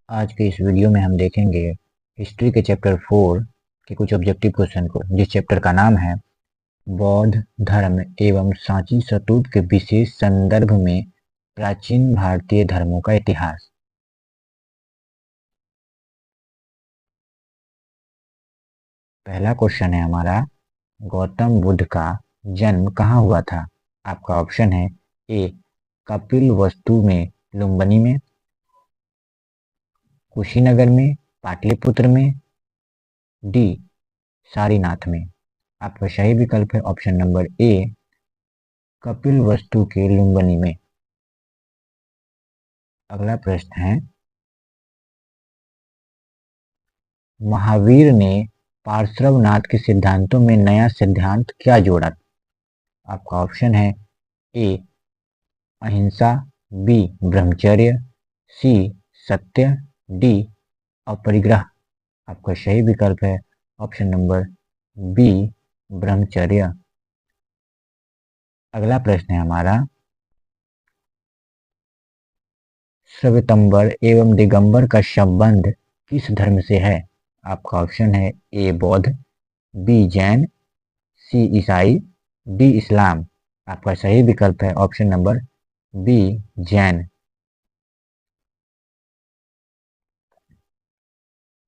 आज के इस वीडियो में हम देखेंगे हिस्ट्री के चैप्टर 4 के कुछ ऑब्जेक्टिव क्वेश्चन को, जिस चैप्टर का नाम है बौद्ध धर्म एवं सांची स्तूप के विशेष संदर्भ में प्राचीन भारतीय धर्मों का इतिहास। पहला क्वेश्चन है हमारा, गौतम बुद्ध का जन्म कहाँ हुआ था? आपका ऑप्शन है ए कपिलवस्तु में, लुम्बिनी में, कुशीनगर में, पाटलिपुत्र में, डी सारीनाथ में। आपका सही विकल्प है ऑप्शन नंबर ए कपिलवस्तु के लुम्बिनी में। अगला प्रश्न है, महावीर ने पार्श्वनाथ के सिद्धांतों में नया सिद्धांत क्या जोड़ा? आपका ऑप्शन है ए अहिंसा, बी ब्रह्मचर्य, सी सत्य, डी अपरिग्रह। आपका सही विकल्प है ऑप्शन नंबर बी ब्रह्मचर्य। अगला प्रश्न है हमारा, श्वेतंबर एवं दिगंबर का संबंध किस धर्म से है? आपका ऑप्शन है ए बौद्ध, बी जैन, सी ईसाई, डी इस्लाम। आपका सही विकल्प है ऑप्शन नंबर बी जैन।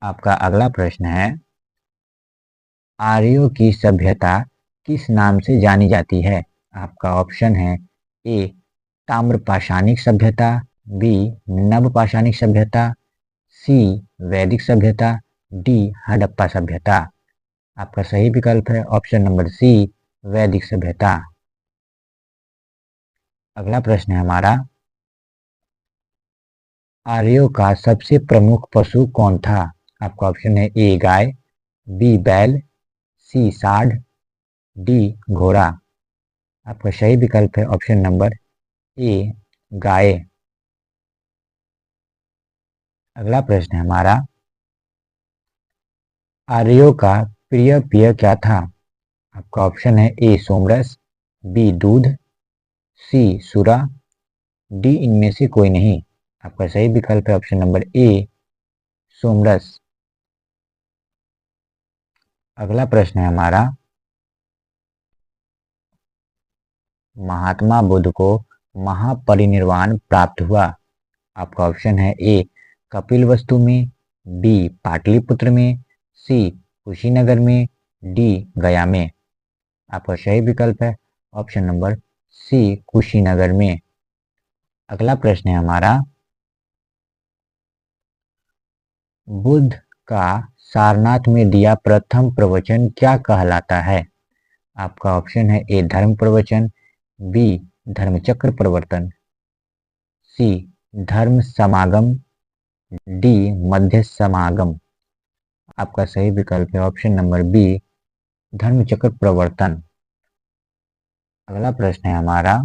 आपका अगला प्रश्न है, आर्यों की सभ्यता किस नाम से जानी जाती है? आपका ऑप्शन है ए ताम्रपाषाणिक सभ्यता, बी नवपाषाणिक सभ्यता, सी वैदिक सभ्यता, डी हड़प्पा सभ्यता। आपका सही विकल्प है ऑप्शन नंबर सी वैदिक सभ्यता। अगला प्रश्न है हमारा, आर्यों का सबसे प्रमुख पशु कौन था? आपका ऑप्शन है ए गाय, बी बैल, सी सांड, डी घोड़ा। आपका सही विकल्प है ऑप्शन नंबर ए गाय। अगला प्रश्न है हमारा, आर्यों का प्रिय पेय क्या था? आपका ऑप्शन है ए सोमरस, बी दूध, सी सुरा, डी इनमें से कोई नहीं। आपका सही विकल्प है ऑप्शन नंबर ए सोमरस। अगला प्रश्न है हमारा, महात्मा बुद्ध को महापरिनिर्वाण प्राप्त हुआ? आपका ऑप्शन है ए कपिलवस्तु में, बी पाटलिपुत्र में, सी कुशीनगर में, डी गया में। आपका सही विकल्प है ऑप्शन नंबर सी कुशीनगर में। अगला प्रश्न है हमारा, बुद्ध का सारनाथ में दिया प्रथम प्रवचन क्या कहलाता है? आपका ऑप्शन है ए धर्म प्रवचन, बी धर्मचक्र प्रवर्तन, सी धर्म समागम, डी मध्य समागम। आपका सही विकल्प है ऑप्शन नंबर बी धर्मचक्र प्रवर्तन। अगला प्रश्न है हमारा,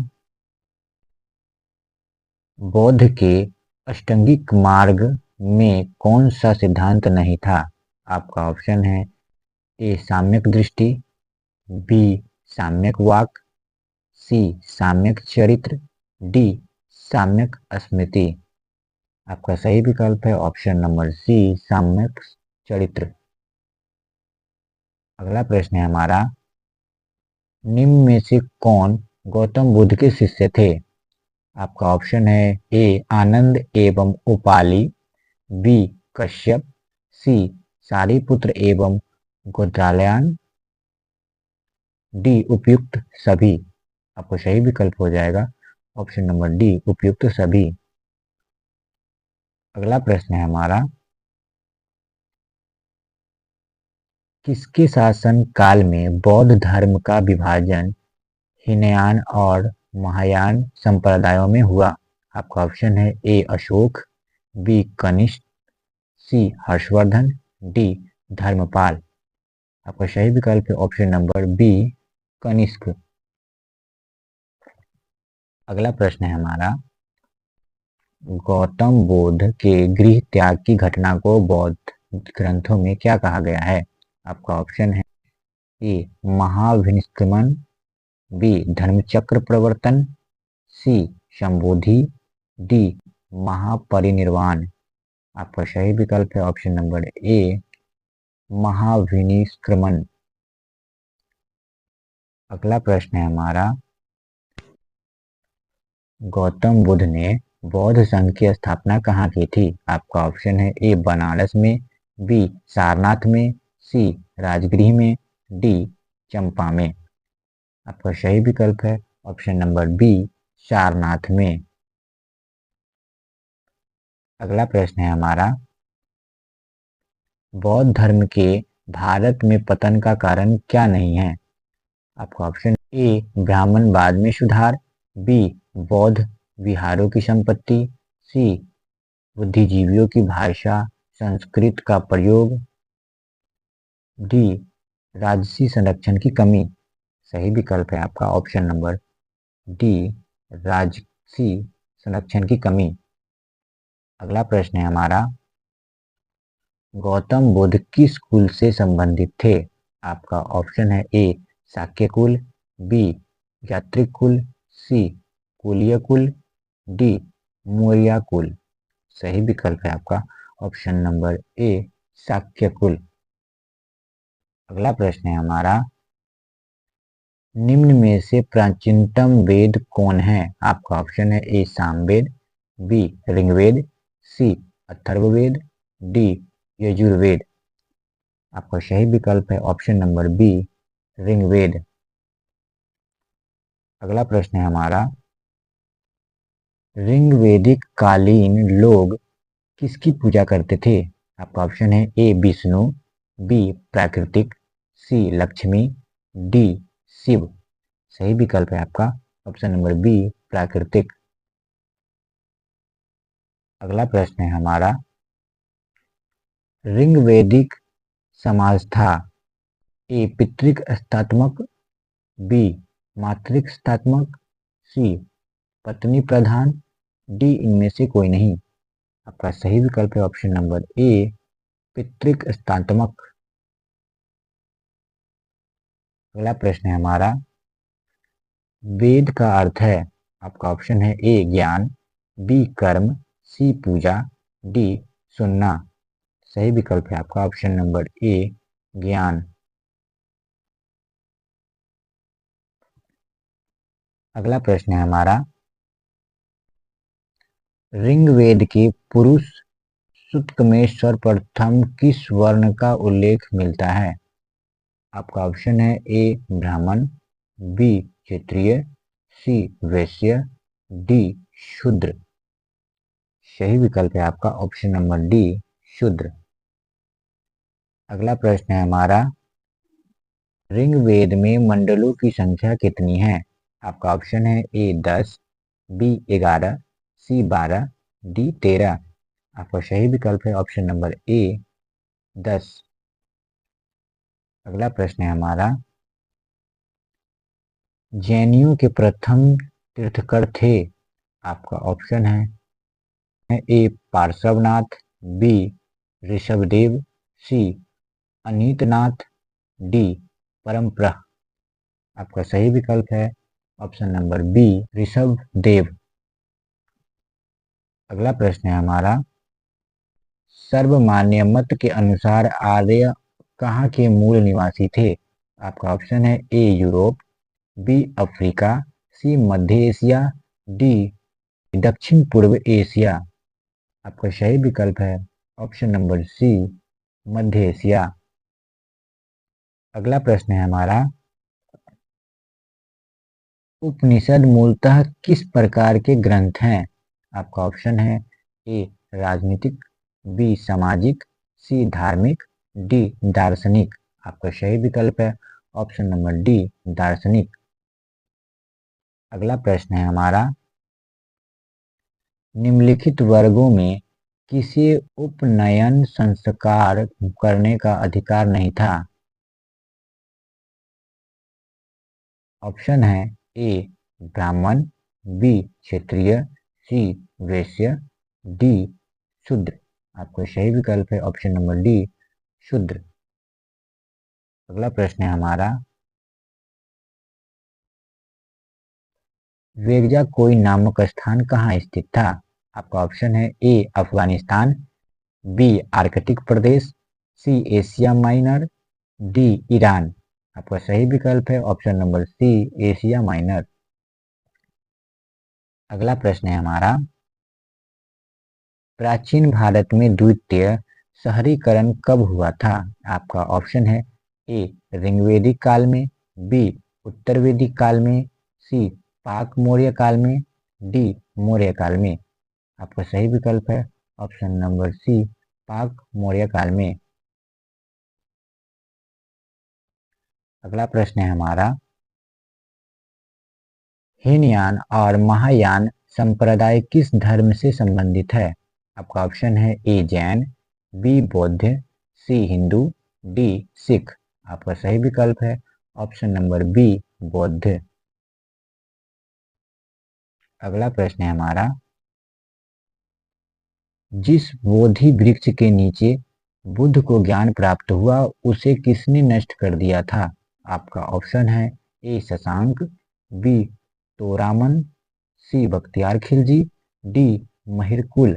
बौद्ध के अष्टांगिक मार्ग में कौन सा सिद्धांत नहीं था? आपका ऑप्शन है ए साम्यक दृष्टि, बी साम्यक वाक, सी साम्यक चरित्र, डी साम्यक स्मृति। आपका सही विकल्प है ऑप्शन नंबर सी साम्यक चरित्र। अगला प्रश्न है हमारा, निम्न में से कौन गौतम बुद्ध के शिष्य थे? आपका ऑप्शन है ए आनंद एवं उपाली, बी कश्यप, सी सारिपुत्र एवं गोत्रालयान, डी उपयुक्त सभी। आपको सही विकल्प हो जाएगा ऑप्शन नंबर डी उपयुक्त सभी। अगला प्रश्न है हमारा, किसके शासन काल में बौद्ध धर्म का विभाजन हीनयान और महायान संप्रदायों में हुआ? आपका ऑप्शन है ए अशोक, बी कनिष्क, सी हर्षवर्धन, डी धर्मपाल। आपका सही विकल्प है ऑप्शन नंबर बी कनिष्क। अगला प्रश्न है हमारा, गौतम बुद्ध के गृह त्याग की घटना को बौद्ध ग्रंथों में क्या कहा गया है? आपका ऑप्शन है ए महाविनिष्क्रमण, बी धर्मचक्र प्रवर्तन, सी शंबोधि, डी महापरिनिर्वाण। आपका सही विकल्प है ऑप्शन नंबर ए, महाविनिष्क्रमण। अगला प्रश्न है हमारा, गौतम बुद्ध ने बौद्ध संघ की स्थापना कहाँ की थी? आपका ऑप्शन है ए, बनारस में, बी, सारनाथ में, सी, राजगृह में, डी, चंपा में। आपका सही विकल्प है ऑप्शन नंबर बी, सारनाथ में। अगला प्रश्न है हमारा, बौद्ध धर्म के भारत में पतन का कारण क्या नहीं है? आपका ऑप्शन ए, ब्राह्मणवाद में सुधार, बी, बौद्ध विहारों की संपत्ति, सी, बुद्धिजीवियों की भाषा संस्कृत का प्रयोग, डी, राजसी संरक्षण की कमी। सही विकल्प है आपका ऑप्शन नंबर डी, राजसी संरक्षण की कमी। अगला प्रश्न है हमारा, गौतम बुद्ध किस कुल से संबंधित थे? आपका ऑप्शन है ए, शाक्य कुल, बी, यात्रिक कुल, सी, कुलीय कुल, डी, मौर्य कुल। सही विकल्प है आपका ऑप्शन नंबर ए, शाक्य कुल। अगला प्रश्न है हमारा, निम्न में से प्राचीनतम वेद कौन है? आपका ऑप्शन है ए, सामवेद, बी, ऋग्वेद, सी, अथर्ववेद, डी, यजुर्वेद। आपका सही विकल्प है ऑप्शन नंबर बी, ऋग्वेद। अगला प्रश्न है हमारा, ऋग्वेदिक कालीन लोग किसकी पूजा करते थे? आपका ऑप्शन है ए, विष्णु, बी, प्राकृतिक, सी, लक्ष्मी, डी, शिव। सही विकल्प है आपका ऑप्शन नंबर बी, प्राकृतिक। अगला प्रश्न है हमारा, ऋग्वेदिक समाज था ए, पितृक स्थात्मक, बी, मातृक स्थात्मक, सी, पत्नी प्रधान, डी, इनमें से कोई नहीं। आपका सही विकल्प है ऑप्शन नंबर ए, पितृक स्थात्मक। अगला प्रश्न है हमारा, वेद का अर्थ है? आपका ऑप्शन है ए, ज्ञान, बी, कर्म, सी, पूजा, डी, सुनना। सही विकल्प है आपका ऑप्शन नंबर ए, ज्ञान। अगला प्रश्न है हमारा, ऋग्वेद के पुरुष सूक्त में सर्वप्रथम किस वर्ण का उल्लेख मिलता है? आपका ऑप्शन है ए, ब्राह्मण, बी, क्षत्रिय, सी, वैश्य, डी, शूद्र। सही विकल्प है आपका ऑप्शन नंबर डी, शूद्र। अगला प्रश्न है हमारा, ऋग्वेद में मंडलों की संख्या कितनी है? आपका ऑप्शन है ए, 10, बी, 11, सी, 12, डी, 13। आपका सही विकल्प है ऑप्शन नंबर ए, 10। अगला प्रश्न है हमारा, जैनियों के प्रथम तीर्थंकर थे? आपका ऑप्शन है ए, पार्श्वनाथ, बी, ऋषभदेव, सी, अनीतनाथ, डी, परमप्रह। आपका सही विकल्प है ऑप्शन नंबर बी, ऋषभदेव। अगला प्रश्न है हमारा, सर्वमान्य मत के अनुसार आर्य कहाँ के मूल निवासी थे? आपका ऑप्शन है ए, यूरोप, बी, अफ्रीका, सी, मध्य एशिया, डी, दक्षिण पूर्व एशिया। आपका सही विकल्प है ऑप्शन नंबर सी, मध्य एशिया। अगला प्रश्न है हमारा, उपनिषद मूलतः किस प्रकार के ग्रंथ हैं? आपका ऑप्शन है ए, राजनीतिक, बी, सामाजिक, सी, धार्मिक, डी, दार्शनिक। आपका सही विकल्प है ऑप्शन नंबर डी, दार्शनिक। अगला प्रश्न है हमारा, निम्नलिखित वर्गों में किसे उपनयन संस्कार करने का अधिकार नहीं था? ऑप्शन है ए, ब्राह्मण, बी, क्षत्रिय, सी, वैश्य, डी, शूद्र। आपका सही विकल्प है ऑप्शन नंबर डी, शूद्र। अगला प्रश्न है हमारा, वेगजा कोई नामक स्थान कहाँ स्थित था? आपका ऑप्शन है ए, अफगानिस्तान, बी आर्कटिक प्रदेश, C Asia Minor, D Iran. आपका सही विकल्प है option number C Asia Minor. अगला प्रश्न है हमारा, प्राचीन भारत में द्वितीय शहरीकरण कब हुआ था? आपका ऑप्शन है ए ऋग्वेदिक काल में, बी उत्तर वैदिक काल में, सी पाक मौर्य काल में, डी मौर्य काल में। आपका सही विकल्प है ऑप्शन नंबर सी पाक मौर्य काल में। अगला प्रश्न है हमारा, हीनयान और महायान संप्रदाय किस धर्म से संबंधित है? आपका ऑप्शन है ए जैन, बी बौद्ध, सी हिंदू, डी सिख। आपका सही विकल्प है ऑप्शन नंबर बी बौद्ध। अगला प्रश्न है हमारा, जिस बोधि वृक्ष के नीचे बुद्ध को ज्ञान प्राप्त हुआ उसे किसने नष्ट कर दिया था? आपका ऑप्शन है ए शशांक, बी तोरामन, सी बख्तियार खिलजी, डी महिरकुल।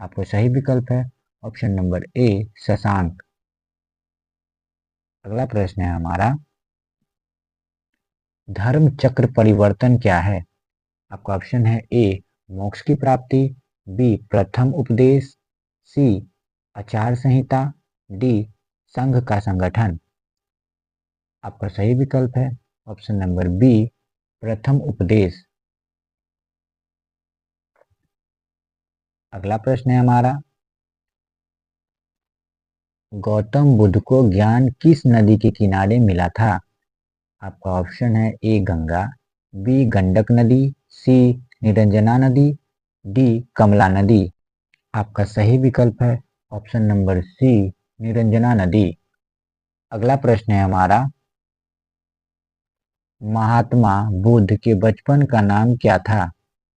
आपका सही विकल्प है ऑप्शन नंबर ए शशांक। अगला प्रश्न है हमारा, धर्म चक्र परिवर्तन क्या है? आपका ऑप्शन है ए मोक्ष की प्राप्ति, बी प्रथम उपदेश, सी आचार संहिता, डी संघ का संगठन। आपका सही विकल्प है ऑप्शन नंबर बी प्रथम उपदेश। अगला प्रश्न है हमारा, गौतम बुद्ध को ज्ञान किस नदी के किनारे मिला था? आपका ऑप्शन है ए गंगा, बी गंडक नदी, सी निरंजना नदी, डी कमला नदी। आपका सही विकल्प है ऑप्शन नंबर सी निरंजना नदी। अगला प्रश्न है हमारा, महात्मा बुद्ध के बचपन का नाम क्या था?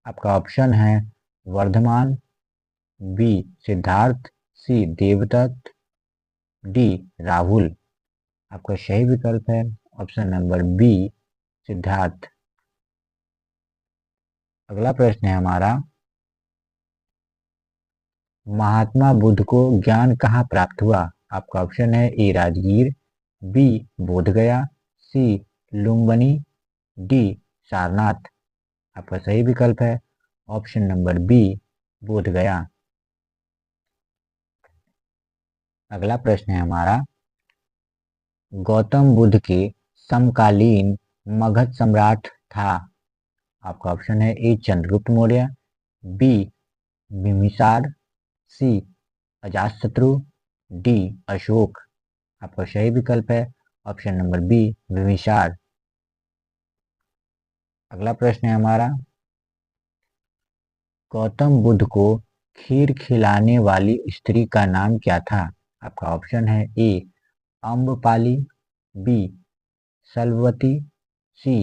आपका ऑप्शन है वर्धमान, बी सिद्धार्थ, सी देवदत्त, डी राहुल। आपका सही विकल्प है ऑप्शन नंबर बी सिद्धार्थ। अगला प्रश्न है हमारा, महात्मा बुद्ध को ज्ञान कहाँ प्राप्त हुआ? आपका ऑप्शन है ए राजगीर, बी बोधगया, सी लुम्बिनी, डी सारनाथ। आपका सही विकल्प है ऑप्शन नंबर बी बोधगया। अगला प्रश्न है हमारा, गौतम बुद्ध के समकालीन मगध सम्राट था? आपका ऑप्शन है ए चंद्रगुप्त मौर्य, बी बिम्बिसार, सी अजातशत्रु, डी अशोक। आपका सही विकल्प है ऑप्शन नंबर बी बिम्बिसार। अगला प्रश्न है हमारा, गौतम बुद्ध को खीर खिलाने वाली स्त्री का नाम क्या था? आपका ऑप्शन है ए अम्बपाली, बी सलवती, सी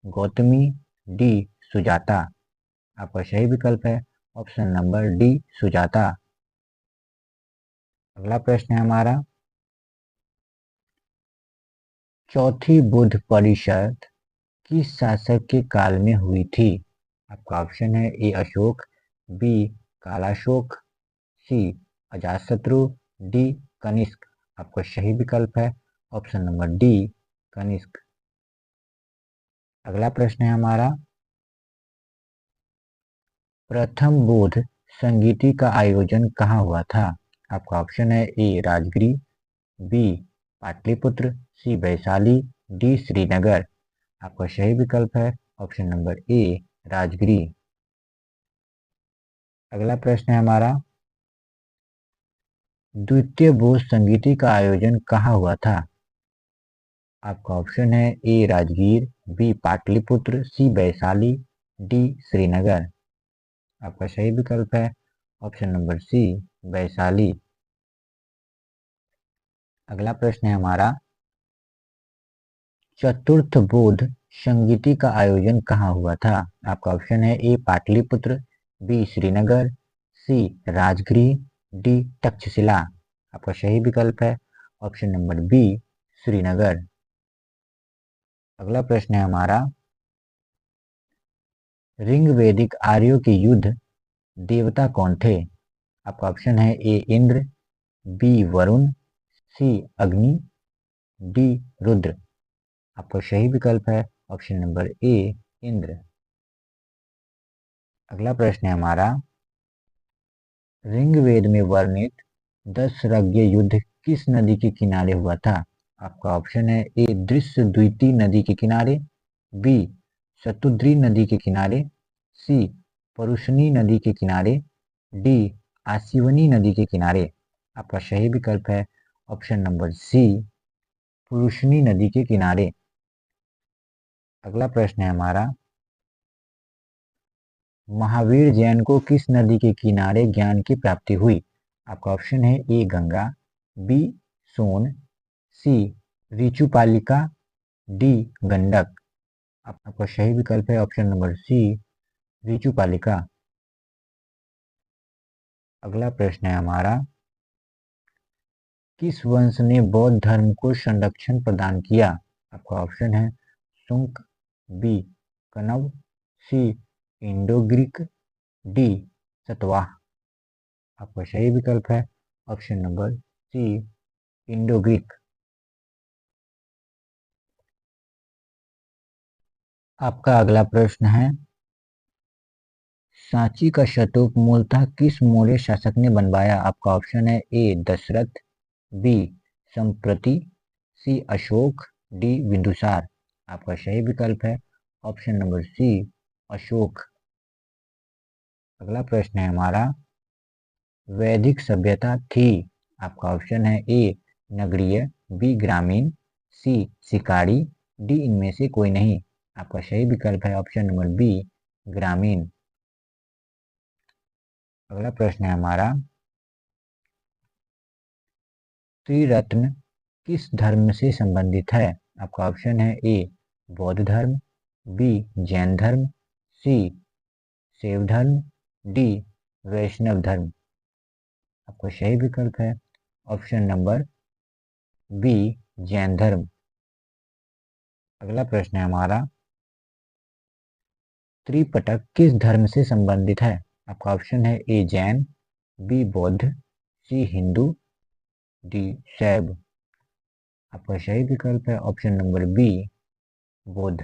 गौतमी, डी सुजाता। आपका सही विकल्प है ऑप्शन नंबर डी सुजाता। अगला प्रश्न है हमारा, चौथी बुद्ध परिषद किस शासक के काल में हुई थी? आपका ऑप्शन है ए अशोक, बी कालाशोक, सी अजातशत्रु, डी कनिष्क। आपका सही विकल्प है ऑप्शन नंबर डी कनिष्क। अगला प्रश्न है हमारा, प्रथम बौद्ध संगीति का आयोजन कहाँ हुआ था? आपका ऑप्शन है ए राजगिरी, बी पाटलिपुत्र, सी वैशाली, डी श्रीनगर। आपका सही विकल्प है ऑप्शन नंबर ए राजगिरी। अगला प्रश्न है हमारा, द्वितीय बौद्ध संगीति का आयोजन कहाँ हुआ था? आपका ऑप्शन है ए राजगीर, बी पाटलिपुत्र, सी वैशाली, डी श्रीनगर। आपका सही विकल्प है ऑप्शन नंबर सी वैशाली। अगला प्रश्न है हमारा, चतुर्थ बौद्ध संगीति का आयोजन कहाँ हुआ था? आपका ऑप्शन है ए पाटलिपुत्र, बी श्रीनगर, सी राजगृह, डी तक्षशिला। आपका सही विकल्प है ऑप्शन नंबर बी श्रीनगर। अगला प्रश्न है हमारा, ऋग्वेदिक आर्यों के युद्ध देवता कौन थे? आपका ऑप्शन है ए इंद्र, बी वरुण, सी अग्नि, डी रुद्र। आपका सही विकल्प है ऑप्शन नंबर ए इंद्र। अगला प्रश्न है हमारा, ऋग्वेद में वर्णित 10 यज्ञ युद्ध किस नदी के किनारे हुआ था? आपका ऑप्शन है ए दृश्य द्विती नदी के किनारे, बी शतुद्री नदी के किनारे, सी परुशनी नदी के किनारे, डी आसिवनी नदी के किनारे। आपका सही विकल्प है ऑप्शन नंबर सी पुरुषनी नदी के किनारे। अगला प्रश्न है हमारा, महावीर जैन को किस नदी के किनारे ज्ञान की प्राप्ति हुई? आपका ऑप्शन है ए गंगा, बी सोन, सी ऋचुपालिका, डी गंडक। आपका सही विकल्प है ऑप्शन नंबर सी ऋचुपालिका। अगला प्रश्न है हमारा, किस वंश ने बौद्ध धर्म को संरक्षण प्रदान किया? आपका ऑप्शन है Shunga, B Kanva, C Indo Greek, D Satavaha. आपका सही विकल्प है option number C Indo Greek. आपका अगला प्रश्न है, सांची का स्तूप मूलतः किस मौर्य शासक ने बनवाया? आपका ऑप्शन है ए दशरथ, बी संप्रति, सी अशोक, डी बिंदुसार। आपका सही विकल्प है ऑप्शन नंबर सी अशोक। अगला प्रश्न है हमारा, वैदिक सभ्यता थी। आपका ऑप्शन है ए नगरीय, बी ग्रामीण, सी शिकारी, डी इनमें से कोई नहीं। आपका सही विकल्प है ऑप्शन नंबर बी ग्रामीण। अगला प्रश्न है हमारा, त्रिरत्न किस धर्म से संबंधित है? आपका ऑप्शन है ए बौद्ध धर्म, बी जैन धर्म, सी शैव धर्म, डी वैष्णव धर्म। आपका सही विकल्प है ऑप्शन नंबर बी जैन धर्म। अगला प्रश्न है हमारा, त्रिपिटक किस धर्म से संबंधित है? आपका ऑप्शन है ए जैन, बी बौद्ध, सी हिंदू, डी शैव। आपका सही विकल्प है ऑप्शन नंबर बी बौद्ध।